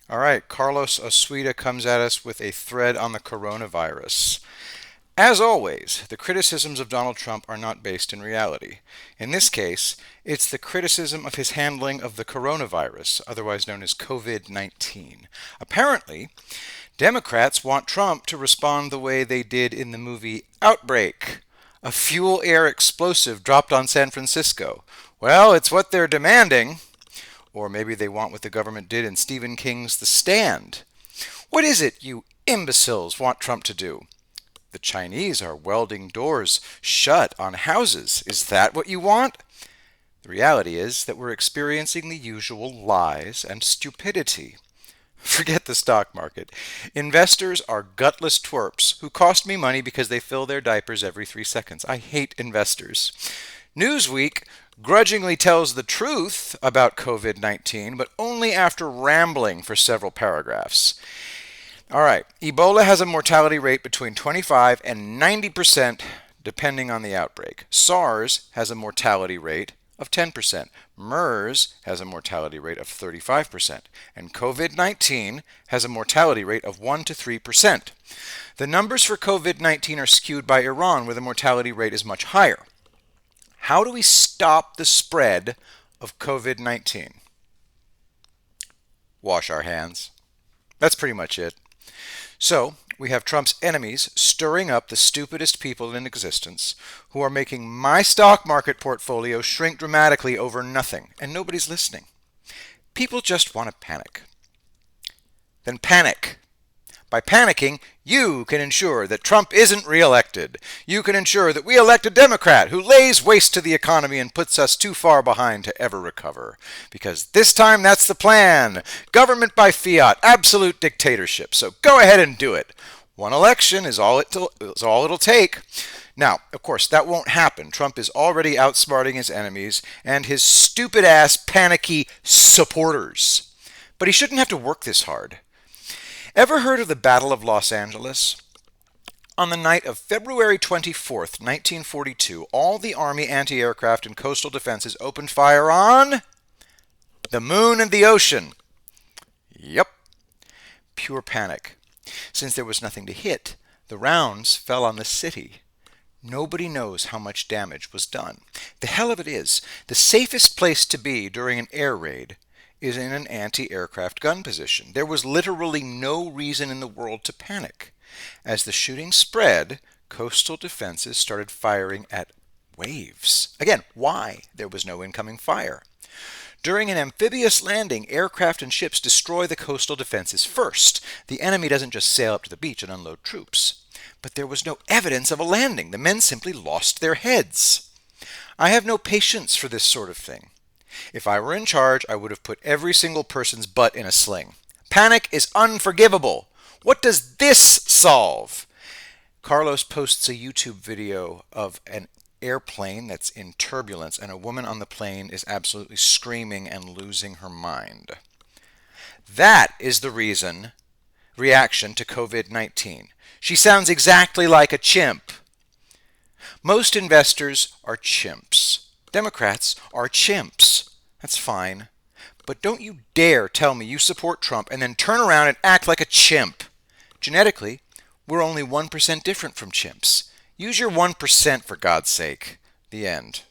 All right, Carlos Osuita comes at us with a thread on the coronavirus. As always, the criticisms of Donald Trump are not based in reality. In this case, it's the criticism of his handling of the coronavirus, otherwise known as COVID 19. Apparently, Democrats want Trump to respond the way they did in the movie Outbreak, a fuel air explosive dropped on San Francisco. Well, it's what they're demanding. Or maybe they want what the government did in Stephen King's The Stand. What is it you imbeciles want Trump to do? The Chinese are welding doors shut on houses. Is that what you want? The reality is that we're experiencing the usual lies and stupidity. Forget the stock market. Investors are gutless twerps who cost me money because they fill their diapers every 3 seconds. I hate investors. Newsweek grudgingly tells the truth about COVID 19, but only after rambling for several paragraphs. All right, Ebola has a mortality rate between 25 and 90% depending on the outbreak. SARS has a mortality rate of 10%. MERS has a mortality rate of 35%. And COVID 19 has a mortality rate of 1 to 3%. The numbers for COVID 19 are skewed by Iran, where the mortality rate is much higher. How do we stop the spread of COVID 19? Wash our hands. That's pretty much it. So, we have Trump's enemies stirring up the stupidest people in existence who are making my stock market portfolio shrink dramatically over nothing, and nobody's listening. People just want to panic. Then panic. By panicking, you can ensure that Trump isn't reelected. You can ensure that we elect a Democrat who lays waste to the economy and puts us too far behind to ever recover. Because this time that's the plan. Government by fiat, absolute dictatorship. So go ahead and do it. One election is all it'll take. Now, of course, that won't happen. Trump is already outsmarting his enemies and his stupid-ass, panicky supporters. But he shouldn't have to work this hard. Ever heard of the Battle of Los Angeles? On the night of February 24th, 1942, all the Army anti-aircraft and coastal defenses opened fire on the moon and the ocean. Yep, pure panic. Since there was nothing to hit, the rounds fell on the city. Nobody knows how much damage was done. The hell of it is, the safest place to be during an air raid is in an anti-aircraft gun position. There was literally no reason in the world to panic. As the shooting spread, coastal defenses started firing at waves. Again, why? There was no incoming fire. During an amphibious landing, aircraft and ships destroy the coastal defenses first. The enemy doesn't just sail up to the beach and unload troops. But there was no evidence of a landing. The men simply lost their heads. I have no patience for this sort of thing. If I were in charge, I would have put every single person's butt in a sling. Panic is unforgivable. What does this solve? Carlos posts a YouTube video of an airplane that's in turbulence, and a woman on the plane is absolutely screaming and losing her mind. That is the reaction to COVID 19. She sounds exactly like a chimp. Most investors are chimps. Democrats are chimps. That's fine. But don't you dare tell me you support Trump and then turn around and act like a chimp. Genetically, we're only 1% different from chimps. Use your 1% for God's sake. The end.